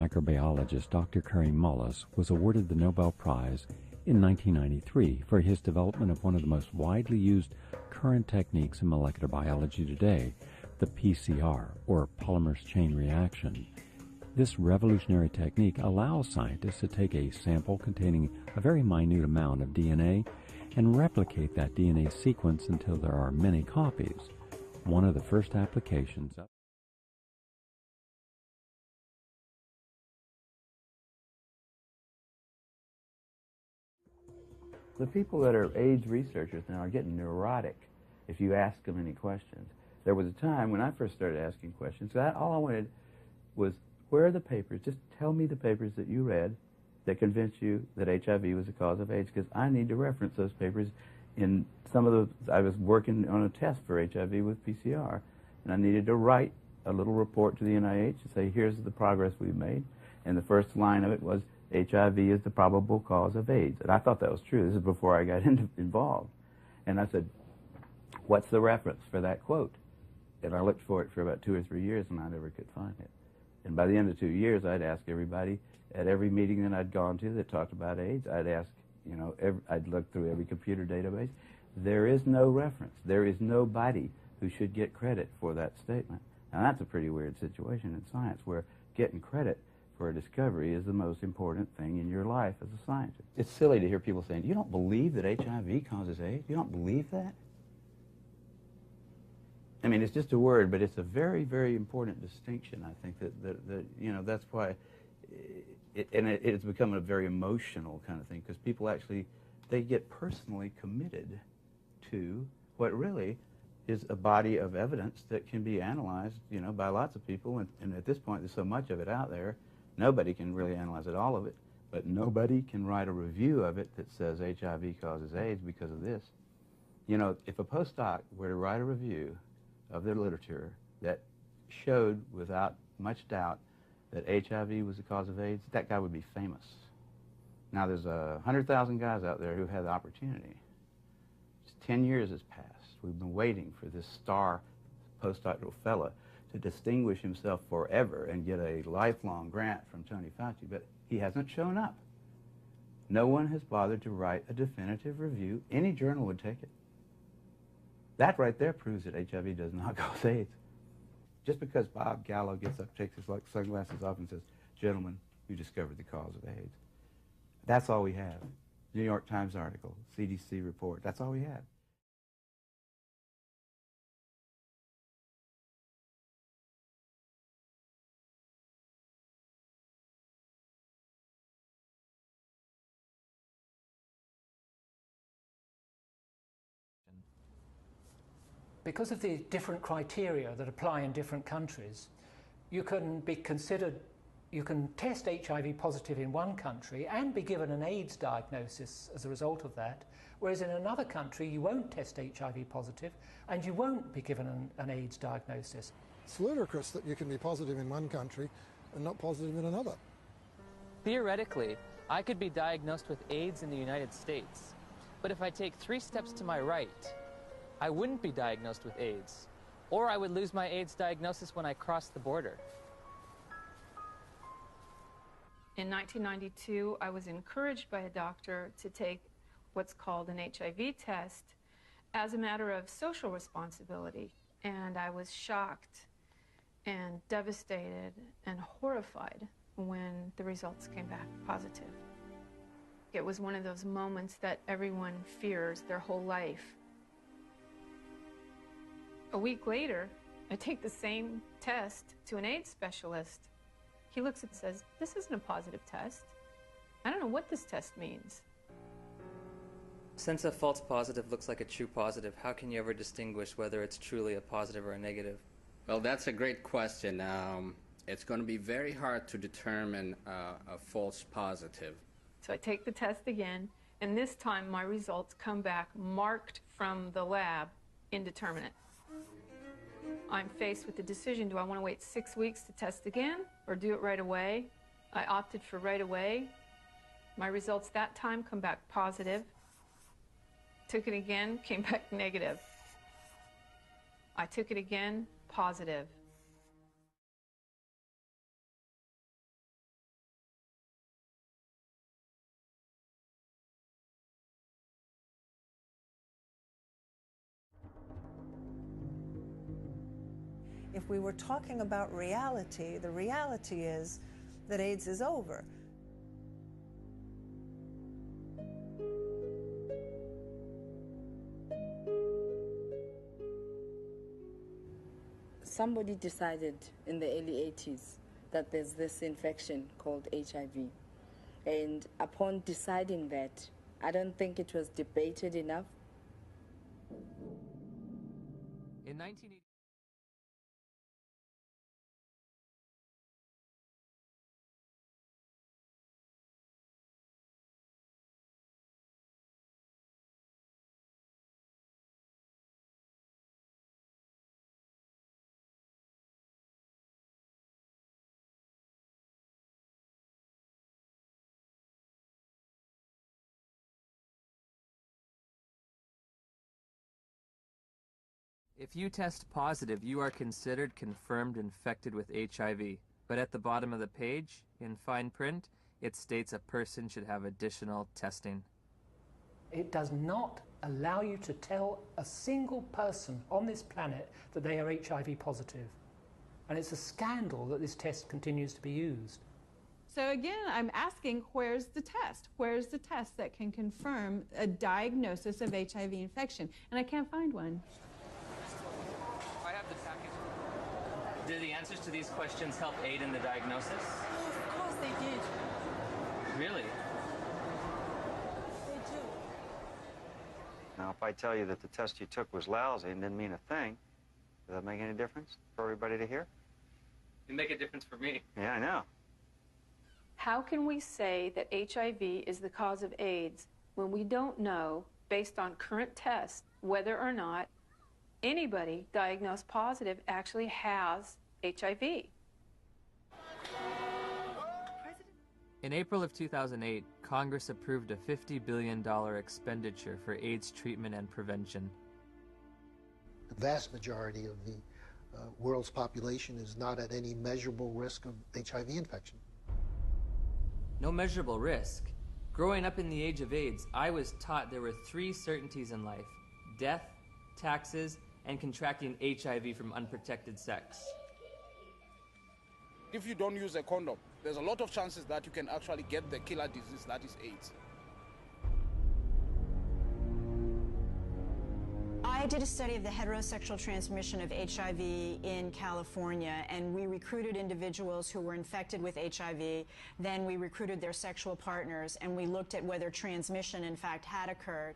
Microbiologist Dr. Kary Mullis was awarded the Nobel Prize in 1993 for his development of one of the most widely used current techniques in molecular biology today, the PCR, or polymerase chain reaction. This revolutionary technique allows scientists to take a sample containing a very minute amount of DNA and replicate that DNA sequence until there are many copies. One of the first applications of the people that are AIDS researchers now are getting neurotic if you ask them any questions. There was a time when I first started asking questions, all I wanted was, where are the papers? Just tell me the papers that you read that convinced you that HIV was the cause of AIDS, because I need to reference those papers in some of those. I was working on a test for HIV with PCR, and I needed to write a little report to the NIH to say, here's the progress we've made. And the first line of it was, HIV is the probable cause of AIDS. And I thought that was true. This is before I got involved. And I said, what's the reference for that quote? And I looked for it for about 2 or 3 years, and I never could find it. And by the end of 2 years, I'd ask everybody at every meeting that I'd gone to that talked about AIDS, I'd ask, I'd look through every computer database. There is no reference. There is nobody who should get credit for that statement. Now, that's a pretty weird situation in science, where getting credit for a discovery is the most important thing in your life as a scientist. It's silly to hear people saying, you don't believe that HIV causes AIDS? You don't believe that? I mean, it's just a word, but it's a very, very important distinction. I think that that's why, it's become a very emotional kind of thing, because people actually, they get personally committed to what really is a body of evidence that can be analyzed, by lots of people. And at this point, there's so much of it out there, nobody can really analyze all of it, but nobody can write a review of it that says HIV causes AIDS because of this. If a postdoc were to write a review of their literature that showed without much doubt that HIV was the cause of AIDS, that guy would be famous. Now, there's 100,000 guys out there who have the opportunity. 10 years has passed. We've been waiting for this star postdoctoral fella to distinguish himself forever and get a lifelong grant from Tony Fauci, but he hasn't shown up. No one has bothered to write a definitive review. Any journal would take it. That right there proves that HIV does not cause AIDS. Just because Bob Gallo gets up, takes his sunglasses off and says, gentlemen, we discovered the cause of AIDS. That's all we have. New York Times article, CDC report, that's all we have. Because of the different criteria that apply in different countries, you can test HIV positive in one country and be given an AIDS diagnosis as a result of that, whereas in another country you won't test HIV positive and you won't be given an AIDS diagnosis. It's ludicrous that you can be positive in one country and not positive in another. Theoretically, I could be diagnosed with AIDS in the United States, but if I take 3 steps to my right, I wouldn't be diagnosed with AIDS, or I would lose my AIDS diagnosis when I crossed the border. In 1992, I was encouraged by a doctor to take what's called an HIV test as a matter of social responsibility, and I was shocked and devastated and horrified when the results came back positive. It was one of those moments that everyone fears their whole life. A week later, I take the same test to an AIDS specialist. He looks and says, this isn't a positive test. I don't know what this test means. Since a false positive looks like a true positive, how can you ever distinguish whether it's truly a positive or a negative? Well, that's a great question. It's going to be very hard to determine a false positive. So I take the test again, and this time my results come back marked from the lab indeterminate. I'm faced with the decision, do I want to wait 6 weeks to test again or do it right away? I opted for right away. My results that time come back positive. Took it again, came back negative. I took it again, positive. If we were talking about reality, the reality is that AIDS is over. Somebody decided in the early 80s that there's this infection called HIV. And upon deciding that, I don't think it was debated enough. In 1980, if you test positive, you are considered confirmed infected with HIV. But at the bottom of the page, in fine print, it states a person should have additional testing. It does not allow you to tell a single person on this planet that they are HIV positive. And it's a scandal that this test continues to be used. So again, I'm asking, where's the test? Where's the test that can confirm a diagnosis of HIV infection? And I can't find one. I have the package. Do the answers to these questions help aid in the diagnosis? Oh, of course they did. Really? They do. Now, if I tell you that the test you took was lousy and didn't mean a thing, does that make any difference for everybody to hear? It'd make a difference for me. Yeah, I know. How can we say that HIV is the cause of AIDS when we don't know, based on current tests, whether or not anybody diagnosed positive actually has HIV? In April of 2008, Congress approved a $50 billion expenditure for AIDS treatment and prevention. The vast majority of the world's population is not at any measurable risk of HIV infection. No measurable risk. Growing up in the age of AIDS, I was taught there were 3 certainties in life: death, taxes, and contracting HIV from unprotected sex. If you don't use a condom, there's a lot of chances that you can actually get the killer disease that is AIDS. I did a study of the heterosexual transmission of HIV in California, and we recruited individuals who were infected with HIV. Then we recruited their sexual partners, and we looked at whether transmission, in fact, had occurred.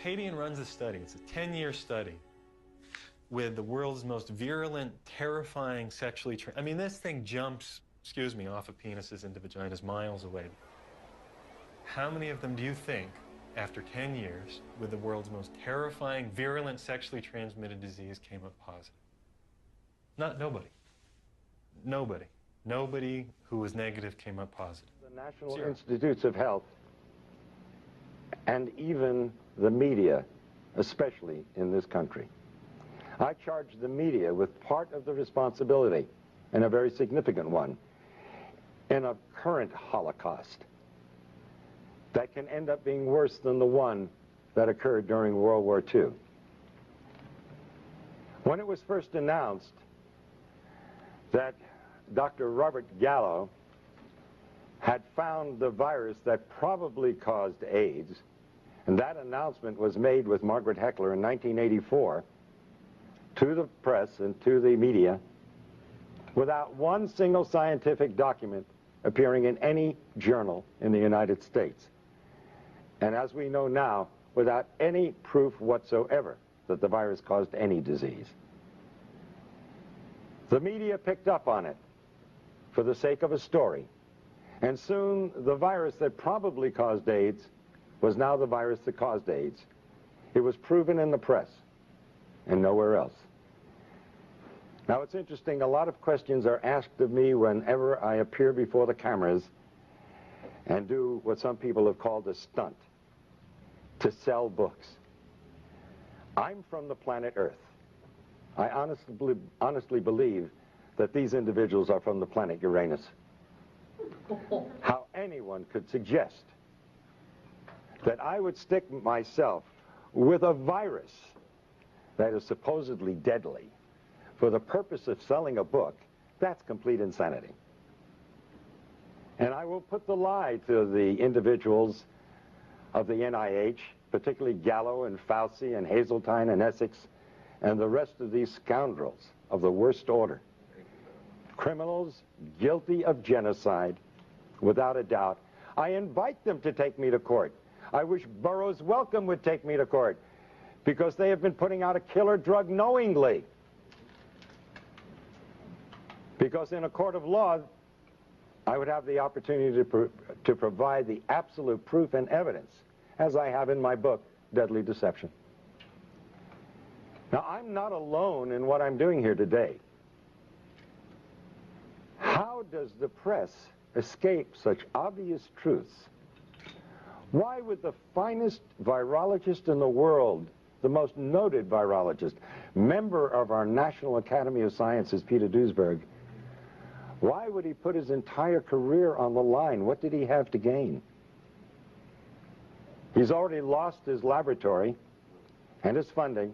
Padian runs a study. It's a 10-year study with the world's most virulent, terrifying sexually... I mean, this thing jumps, off of penises into vaginas miles away. How many of them do you think, after 10 years, with the world's most terrifying, virulent, sexually transmitted disease, came up positive? Nobody. Nobody. Nobody who was negative came up positive. The National Institutes of Health and even the media, especially in this country. I charge the media with part of the responsibility, and a very significant one, in a current Holocaust that can end up being worse than the one that occurred during World War II. When it was first announced that Dr. Robert Gallo had found the virus that probably caused AIDS, and that announcement was made with Margaret Heckler in 1984 to the press and to the media, without one single scientific document appearing in any journal in the United States. And as we know now, without any proof whatsoever that the virus caused any disease. The media picked up on it for the sake of a story, and soon the virus that probably caused AIDS was now the virus that caused AIDS. It was proven in the press and nowhere else. Now, it's interesting, a lot of questions are asked of me whenever I appear before the cameras and do what some people have called a stunt, to sell books. I'm from the planet Earth. I honestly believe that these individuals are from the planet Uranus. How anyone could suggest that I would stick myself with a virus that is supposedly deadly for the purpose of selling a book, that's complete insanity. And I will put the lie to the individuals of the NIH, particularly Gallo and Fauci and Hazeltine and Essex and the rest of these scoundrels of the worst order. Criminals guilty of genocide, without a doubt. I invite them to take me to court. I wish Burroughs Wellcome would take me to court, because they have been putting out a killer drug knowingly. Because in a court of law, I would have the opportunity to provide the absolute proof and evidence, as I have in my book, Deadly Deception. Now, I'm not alone in what I'm doing here today. How does the press escape such obvious truths? Why would the finest virologist in the world, the most noted virologist, member of our National Academy of Sciences, Peter Duesberg, why would he put his entire career on the line? What did he have to gain? He's already lost his laboratory and his funding.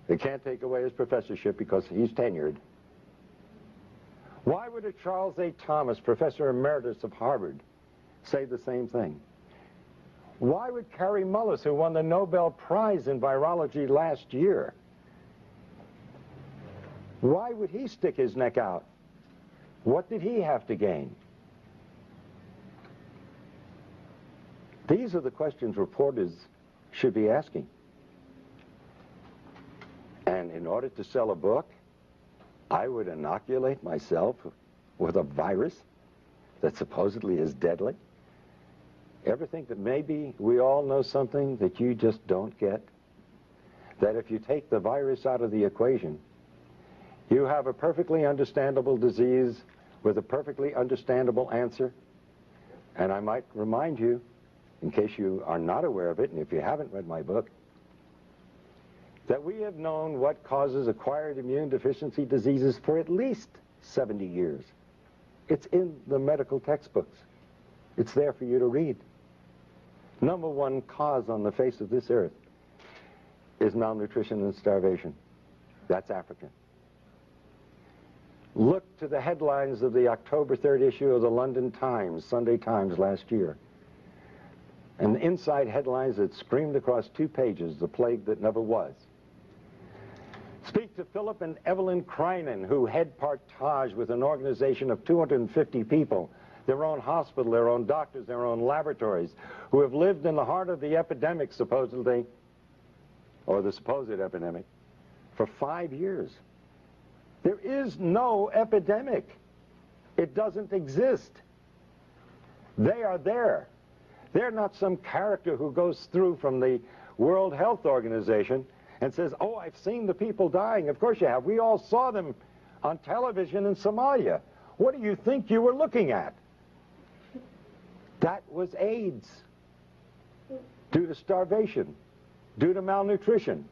They can't take away his professorship because he's tenured. Why would a Charles A. Thomas, professor emeritus of Harvard, say the same thing? Why would Kary Mullis, who won the Nobel Prize in virology last year, why would he stick his neck out? What did he have to gain? These are the questions reporters should be asking. And in order to sell a book, I would inoculate myself with a virus that supposedly is deadly. Ever think that maybe we all know something that you just don't get? That if you take the virus out of the equation, you have a perfectly understandable disease with a perfectly understandable answer. And I might remind you, in case you are not aware of it, and if you haven't read my book, that we have known what causes acquired immune deficiency diseases for at least 70 years. It's in the medical textbooks. It's there for you to read. Number one cause on the face of this earth is malnutrition and starvation. That's African. Look to the headlines of the October 3rd issue of the London Times, Sunday Times last year. And the inside headlines that screamed across 2 pages, the plague that never was. Speak to Philip and Evelyn Kreinen, who head Partage with an organization of 250 people, their own hospital, their own doctors, their own laboratories, who have lived in the heart of the epidemic, supposedly, or the supposed epidemic, for 5 years. There is no epidemic. It doesn't exist. They are there. They're not some character who goes through from the World Health Organization and says, oh, I've seen the people dying. Of course you have. We all saw them on television in Somalia. What do you think you were looking at? That was AIDS, due to starvation, due to malnutrition.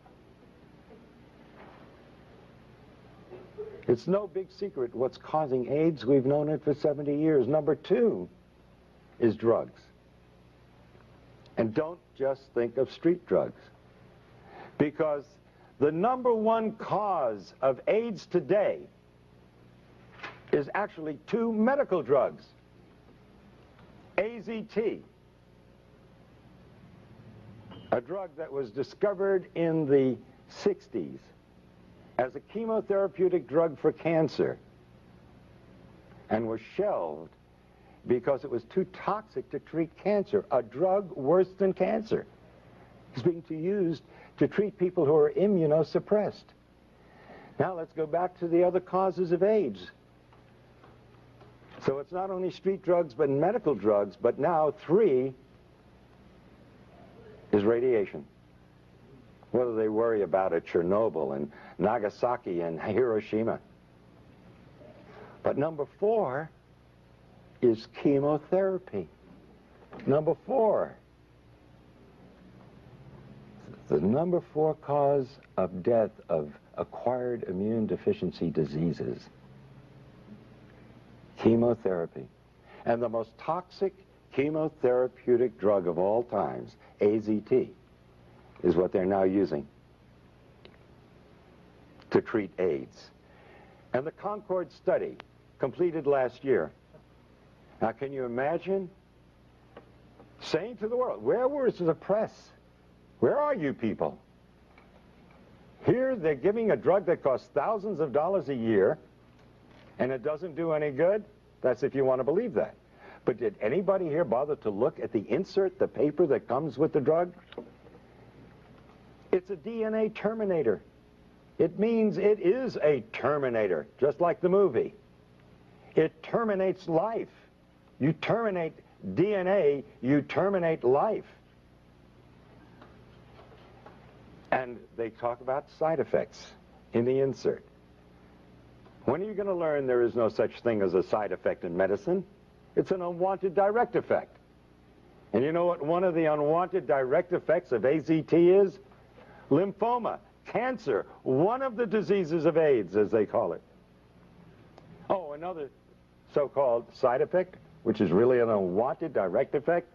It's no big secret what's causing AIDS. We've known it for 70 years. Number 2 is drugs. And don't just think of street drugs. Because the number one cause of AIDS today is actually 2 medical drugs. AZT, a drug that was discovered in the 60s as a chemotherapeutic drug for cancer and was shelved because it was too toxic to treat cancer. A drug worse than cancer is being used to treat people who are immunosuppressed. Now let's go back to the other causes of AIDS. So it's not only street drugs but medical drugs, but now 3 is radiation. What do they worry about at Chernobyl and Nagasaki and Hiroshima? But number 4 is chemotherapy. Number 4. The number 4 cause of death of acquired immune deficiency diseases. Chemotherapy. And the most toxic chemotherapeutic drug of all times, AZT, is what they're now using. to treat AIDS. And the Concord study, completed last year. Now, can you imagine saying to the world, where was the press? Where are you people? Here they're giving a drug that costs thousands of dollars a year, and it doesn't do any good? That's if you want to believe that. But did anybody here bother to look at the insert, the paper that comes with the drug? It's a DNA terminator. It means it is a terminator, just like the movie. It terminates life. You terminate DNA, you terminate life. And they talk about side effects in the insert. When are you going to learn there is no such thing as a side effect in medicine? It's an unwanted direct effect. And you know what one of the unwanted direct effects of AZT is? Lymphoma, cancer, one of the diseases of AIDS, as they call it. Oh, another so-called side effect, which is really an unwanted direct effect,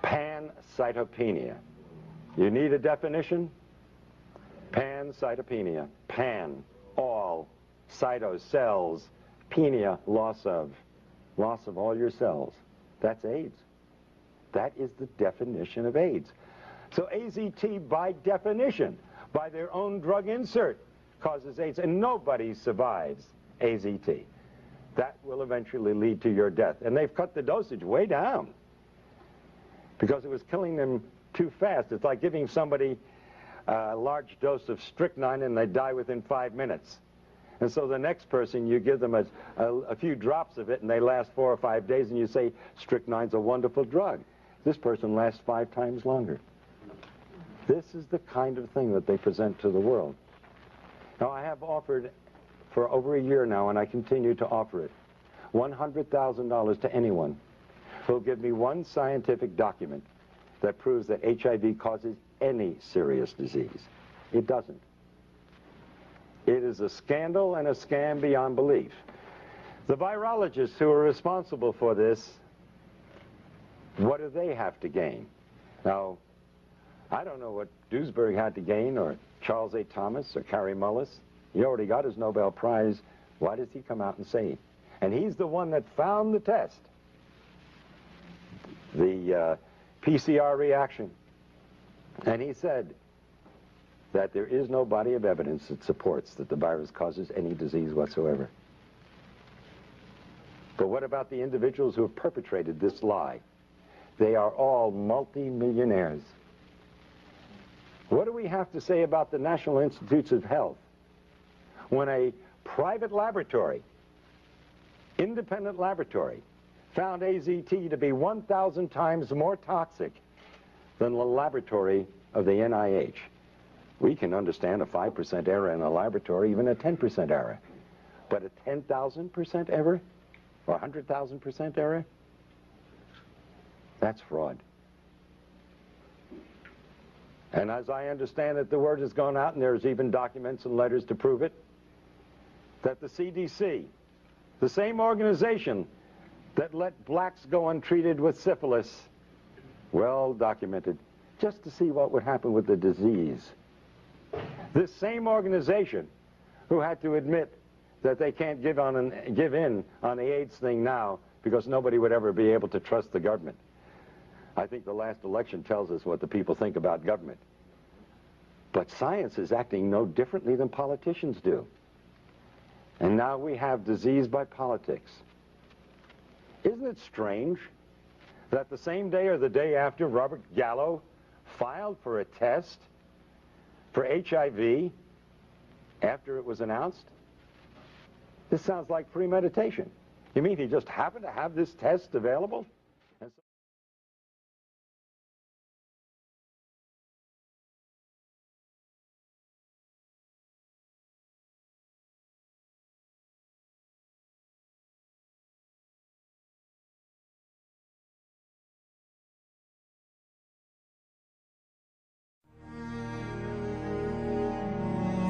pancytopenia. You need a definition? Pancytopenia. Pan, all, cyto, cells, penia, loss of all your cells. That's AIDS. That is the definition of AIDS. So AZT, by definition, by their own drug insert, causes AIDS, and nobody survives AZT. That will eventually lead to your death. And they've cut the dosage way down because it was killing them too fast. It's like giving somebody a large dose of strychnine and they die within 5 minutes. And so the next person, you give them a few drops of it and they last 4 or 5 days, and you say, strychnine's a wonderful drug. This person lasts 5 times longer. This is the kind of thing that they present to the world. Now, I have offered for over a year now, and I continue to offer it, $100,000 to anyone who will give me one scientific document that proves that HIV causes any serious disease. It doesn't. It is a scandal and a scam beyond belief. The virologists who are responsible for this, what do they have to gain? Now, I don't know what Duesberg had to gain, or Charles A. Thomas, or Kary Mullis. He already got his Nobel Prize. Why does he come out and say? And he's the one that found the test, the PCR reaction. And he said that there is no body of evidence that supports that the virus causes any disease whatsoever. But what about the individuals who have perpetrated this lie? They are all multi-millionaires. What do we have to say about the National Institutes of Health when a private laboratory, independent laboratory, found AZT to be 1,000 times more toxic than the laboratory of the NIH? We can understand a 5% error in a laboratory, even a 10% error. But a 10,000% error, or 100,000% error, that's fraud. And as I understand it, the word has gone out, and there's even documents and letters to prove it, that the CDC, the same organization that let blacks go untreated with syphilis, well documented, just to see what would happen with the disease. This same organization who had to admit that they can't give in on the AIDS thing now because nobody would ever be able to trust the government. I think the last election tells us what the people think about government. But science is acting no differently than politicians do. And now we have disease by politics. Isn't it strange that the same day or the day after Robert Gallo filed for a test for HIV after it was announced? This sounds like premeditation. You mean he just happened to have this test available?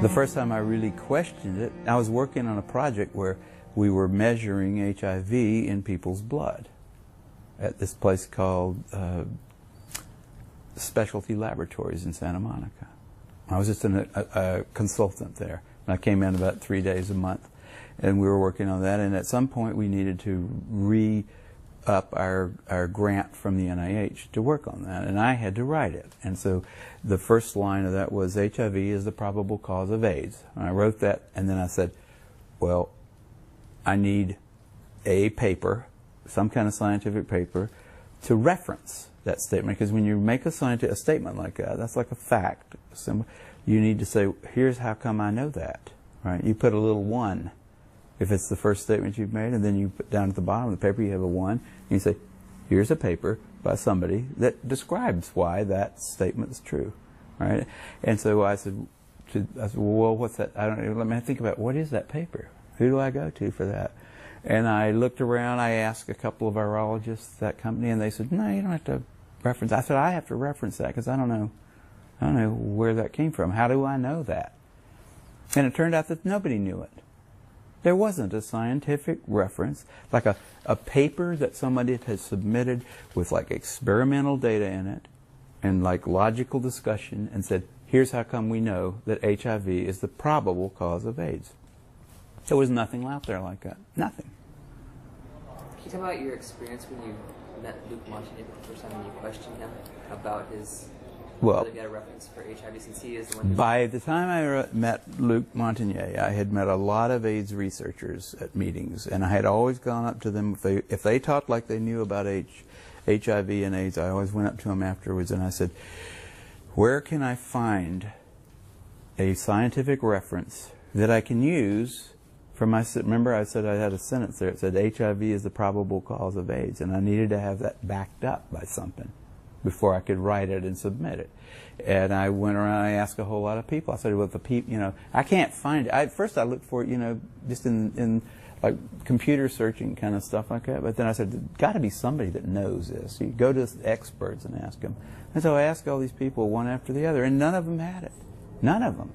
The first time I really questioned it, I was working on a project where we were measuring HIV in people's blood at this place called Specialty Laboratories in Santa Monica I was just a consultant there. And I came in about 3 days a month, and we were working on that. And at some point, we needed to re-up our grant from the NIH to work on that, and I had to write it. And so the first line of that was, HIV is the probable cause of AIDS. And I wrote that, and then I said, well, I need a paper, some kind of scientific paper, to reference that statement. Because when you make a statement like that, that's like a fact. You need to say, here's how come I know that, right? You put a little 1 if it's the first statement you've made, and then you put down at the bottom of the paper, you have a 1, and you say, here's a paper by somebody that describes why that statement is true, right? And so I said, well, what's that? I don't know. Let me think about, what is that paper? Who do I go to for that? And I looked around. I asked a couple of virologists at that company, and they said, no, you don't have to reference. I said, I have to reference that because I don't know where that came from. How do I know that? And it turned out that nobody knew it. There wasn't a scientific reference, like a paper that somebody had submitted with like experimental data in it and like logical discussion and said, here's how come we know that HIV is the probable cause of AIDS. There was nothing out there like that. Nothing. Can you tell about your experience when you met Luc Montagnier for the first time and you questioned him about his... Well, get a reference for HIV since he is the one who... By the time I met Luc Montagnier, I had met a lot of AIDS researchers at meetings, and I had always gone up to them. If they talked like they knew about HIV and AIDS, I always went up to them afterwards and I said, where can I find a scientific reference that I can use for my... Remember I said I had a sentence there. It said HIV is the probable cause of AIDS, and I needed to have that backed up by something before I could write it and submit it. And I went around, I asked a whole lot of people. I said, well, I can't find it. At first I looked for it, just in like computer searching kind of stuff like that. But then I said, there's got to be somebody that knows this. So you go to experts and ask them. And so I asked all these people one after the other, and none of them had it. None of them.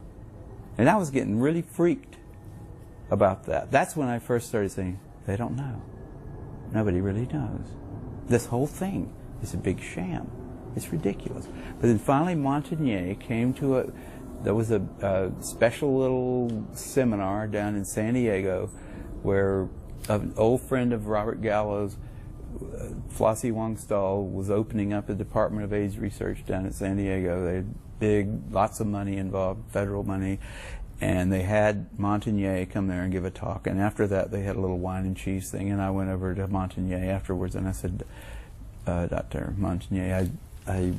And I was getting really freaked about that. That's when I first started saying, they don't know. Nobody really knows. This whole thing is a big sham. It's ridiculous. But then finally Montagnier came to there was a special little seminar down in San Diego where an old friend of Robert Gallo's, Flossie Wong-Stahl, was opening up a Department of AIDS Research down at San Diego. They had lots of money involved, federal money, and they had Montagnier come there and give a talk. And after that they had a little wine and cheese thing, and I went over to Montagnier afterwards and I said, Dr. Montagnier, I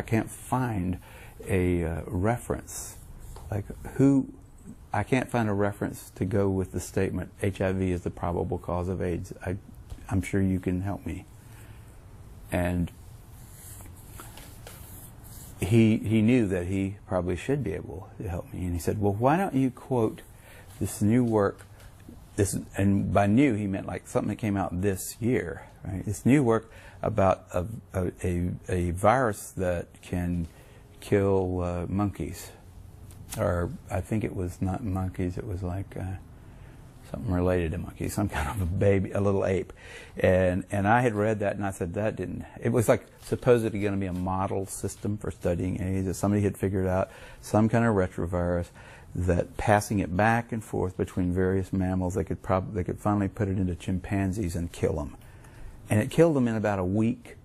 can't find a reference. I can't find a reference to go with the statement HIV is the probable cause of AIDS. I'm sure you can help me. And he knew that he probably should be able to help me. And he said, well, why don't you quote this new work, and by new he meant like something that came out this year, right? This new work about a virus that can kill monkeys, or I think it was not monkeys, it was like something related to monkeys, some kind of a little ape. And I had read that and I said it was like supposedly going to be a model system for studying AIDS, that somebody had figured out some kind of retrovirus that passing it back and forth between various mammals, they could finally put it into chimpanzees and kill them. And it killed them in about a week,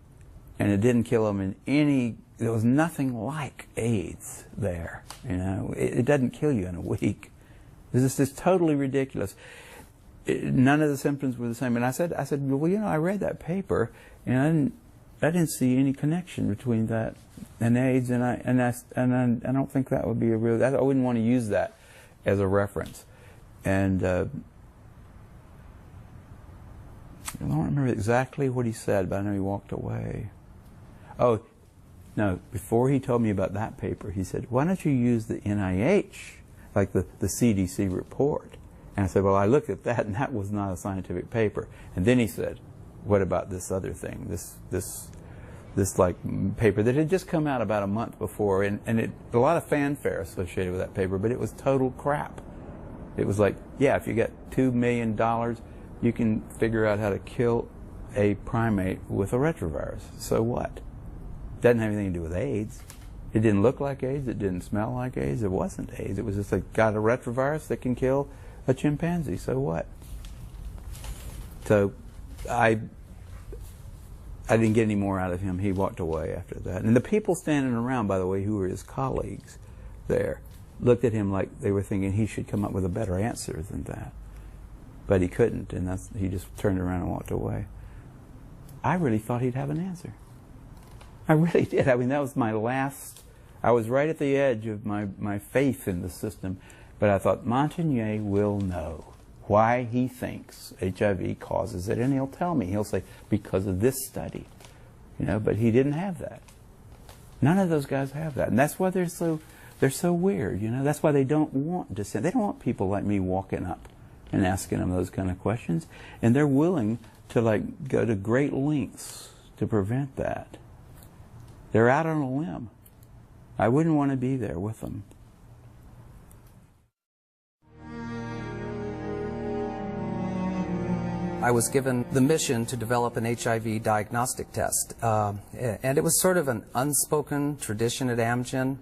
and it didn't kill them in there was nothing like AIDS there. It doesn't kill you in a week. This is totally ridiculous. None of the symptoms were the same. And I said, well, I read that paper, and I didn't see any connection between that and AIDS, and I don't think that would be I wouldn't want to use that as a reference. And I don't remember exactly what he said, but I know he walked away. Oh, no, before he told me about that paper, he said, why don't you use the NIH, like the CDC report? And I said, well, I looked at that, and that was not a scientific paper. And then he said, what about this other thing, this like paper that had just come out about a month before, and a lot of fanfare associated with that paper, but it was total crap. It was like, yeah, if you get $2 million, you can figure out how to kill a primate with a retrovirus. So what? Doesn't have anything to do with AIDS. It didn't look like AIDS. It didn't smell like AIDS. It wasn't AIDS. It was just got a retrovirus that can kill a chimpanzee. So what? So I didn't get any more out of him. He walked away after that. And the people standing around, by the way, who were his colleagues there, looked at him like they were thinking he should come up with a better answer than that. But he couldn't, and he just turned around and walked away. I really thought he'd have an answer. I really did. I mean, that was my last... I was right at the edge of my faith in the system, but I thought Montagnier will know why he thinks HIV causes it, and he'll tell me. He'll say, because of this study. You know, but he didn't have that. None of those guys have that, and that's why they're so weird, you know. That's why they don't want dissent. They don't want people like me walking up and asking them those kind of questions, and they're willing to go to great lengths to prevent that. They're out on a limb. I wouldn't want to be there with them. I was given the mission to develop an HIV diagnostic test, and it was sort of an unspoken tradition at Amgen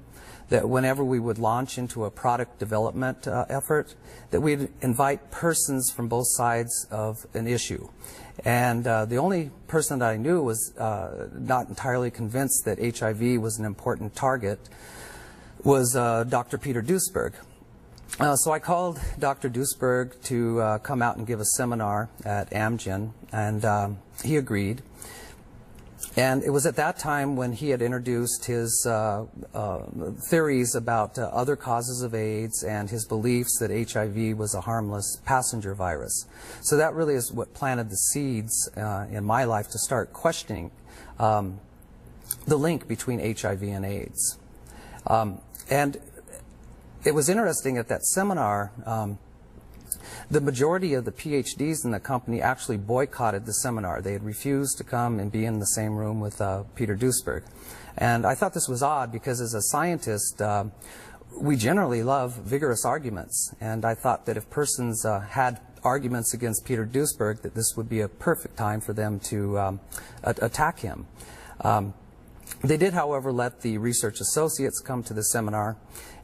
that whenever we would launch into a product development effort, that we'd invite persons from both sides of an issue. And the only person that I knew was not entirely convinced that HIV was an important target was Dr. Peter Duesberg. So I called Dr. Duesberg to come out and give a seminar at Amgen, and he agreed. And it was at that time when he had introduced his theories about other causes of AIDS and his beliefs that HIV was a harmless passenger virus. So that really is what planted the seeds in my life to start questioning the link between HIV and AIDS. And it was interesting at that seminar, the majority of the PhDs in the company actually boycotted the seminar. They had refused to come and be in the same room with Peter Duesberg. And I thought this was odd because as a scientist, we generally love vigorous arguments. And I thought that if persons had arguments against Peter Duesberg, that this would be a perfect time for them to attack him. They did, however, let the research associates come to the seminar,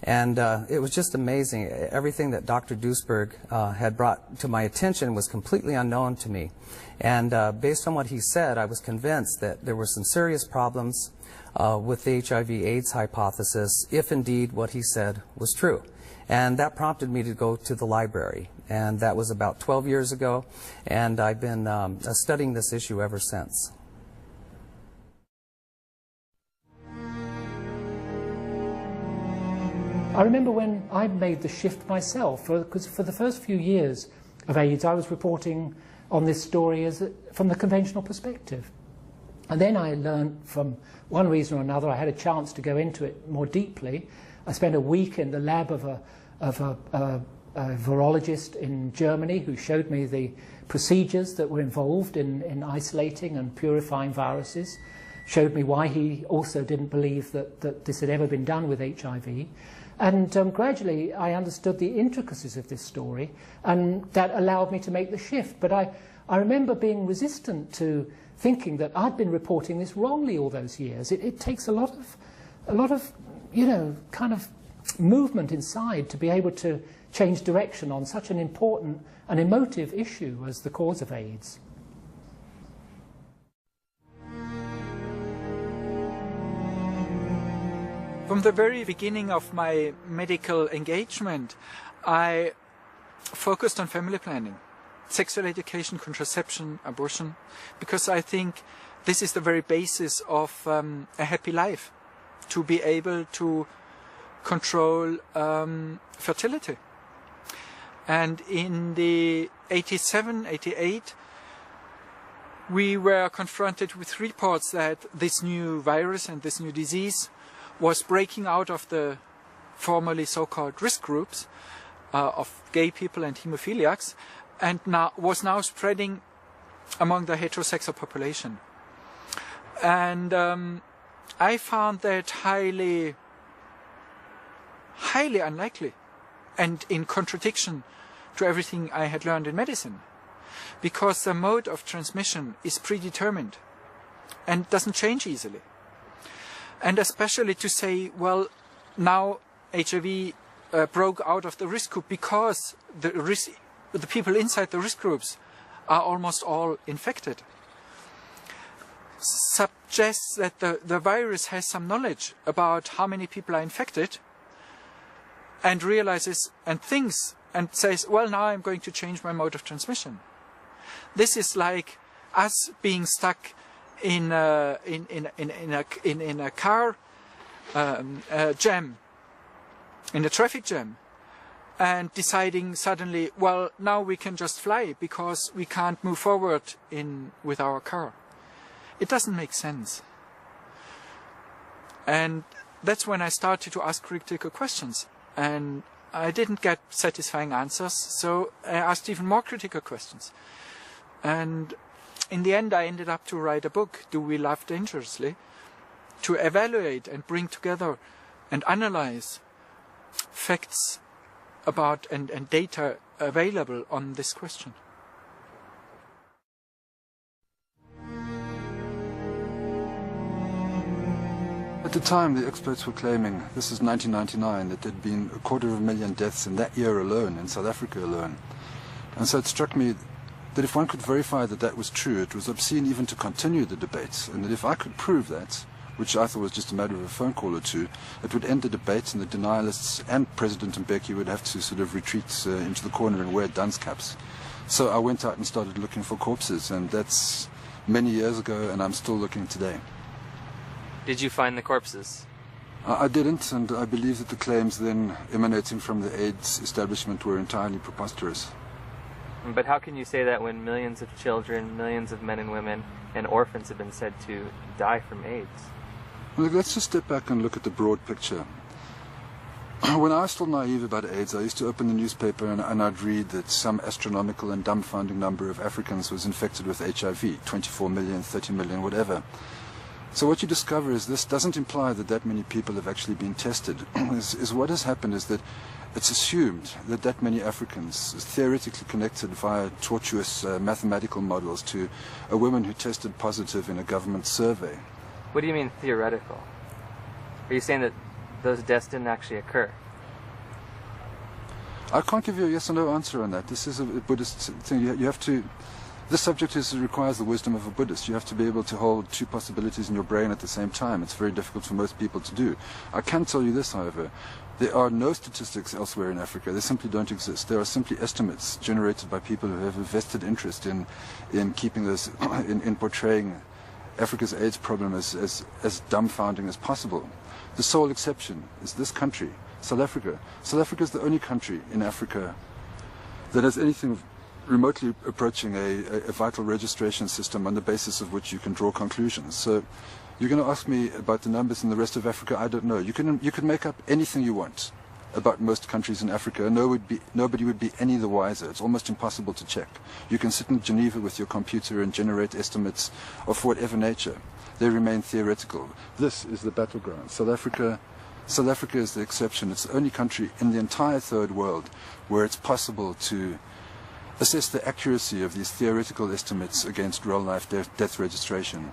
and it was just amazing. Everything that Dr. Duesberg had brought to my attention was completely unknown to me. And based on what he said, I was convinced that there were some serious problems with the HIV/AIDS hypothesis, if indeed what he said was true. And that prompted me to go to the library. And that was about 12 years ago, and I've been studying this issue ever since. I remember when I made the shift myself, because for the first few years of AIDS, I was reporting on this story from the conventional perspective. And then I learned, from one reason or another, I had a chance to go into it more deeply. I spent a week in the lab of a virologist in Germany who showed me the procedures that were involved in isolating and purifying viruses, showed me why he also didn't believe that this had ever been done with HIV. And gradually I understood the intricacies of this story, and that allowed me to make the shift. But I remember being resistant to thinking that I'd been reporting this wrongly all those years. It takes a lot of, you know, kind of movement inside to be able to change direction on such an important and emotive issue as the cause of AIDS. From the very beginning of my medical engagement, I focused on family planning, sexual education, contraception, abortion, because I think this is the very basis of a happy life, to be able to control fertility. And in the 87, 88, we were confronted with reports that this new virus and this new disease was breaking out of the formerly so-called risk groups of gay people and hemophiliacs, and was now spreading among the heterosexual population. And I found that highly unlikely and in contradiction to everything I had learned in medicine, because the mode of transmission is predetermined and doesn't change easily. And especially to say, well, now HIV broke out of the risk group because the people inside the risk groups are almost all infected, suggests that the virus has some knowledge about how many people are infected, and realizes and thinks and says, well, now I'm going to change my mode of transmission. This is like us being stuck in a car jam, in a traffic jam, and deciding suddenly, well, now we can just fly because we can't move forward with our car. It doesn't make sense. And that's when I started to ask critical questions. And I didn't get satisfying answers, so I asked even more critical questions. And in the end, I ended up to write a book, Do We Love Dangerously?, to evaluate and bring together and analyze facts about and data available on this question. At the time, the experts were claiming, this is 1999, that there had been 250,000 deaths in that year alone, in South Africa alone. And so it struck me that if one could verify that that was true, it was obscene even to continue the debate, and that if I could prove that, which I thought was just a matter of a phone call or two, it would end the debate, and the denialists and President Mbeki would have to sort of retreat into the corner and wear dunce caps. So I went out and started looking for corpses, and that's many years ago, and I'm still looking today. Did you find the corpses? I didn't, and I believe that the claims then emanating from the AIDS establishment were entirely preposterous. But how can you say that when millions of children, millions of men and women, and orphans have been said to die from AIDS? Well, let's just step back and look at the broad picture. When I was still naive about AIDS, I used to open the newspaper and I'd read that some astronomical and dumbfounding number of Africans was infected with HIV, 24 million, 30 million, whatever. So what you discover is this doesn't imply that that many people have actually been tested. What has happened is that it's assumed that that many Africans is theoretically connected via tortuous mathematical models to a woman who tested positive in a government survey. What do you mean theoretical? Are you saying that those deaths didn't actually occur? I can't give you a yes or no answer on that. This is a Buddhist thing. You have to... This subject requires the wisdom of a Buddhist. You have to be able to hold two possibilities in your brain at the same time. It's very difficult for most people to do. I can tell you this, however. There are no statistics elsewhere in Africa. They simply don't exist. There are simply estimates generated by people who have a vested interest in keeping this, in portraying Africa's AIDS problem as dumbfounding as possible. The sole exception is this country, South Africa. South Africa is the only country in Africa that has anything remotely approaching a vital registration system on the basis of which you can draw conclusions. So you're going to ask me about the numbers in the rest of Africa. I don't know. You can make up anything you want about most countries in Africa. Nobody would be any the wiser. It's almost impossible to check. You can sit in Geneva with your computer and generate estimates of whatever nature. They remain theoretical. This is the battleground. South Africa is the exception. It's the only country in the entire third world where it's possible to assess the accuracy of these theoretical estimates against real-life death registration.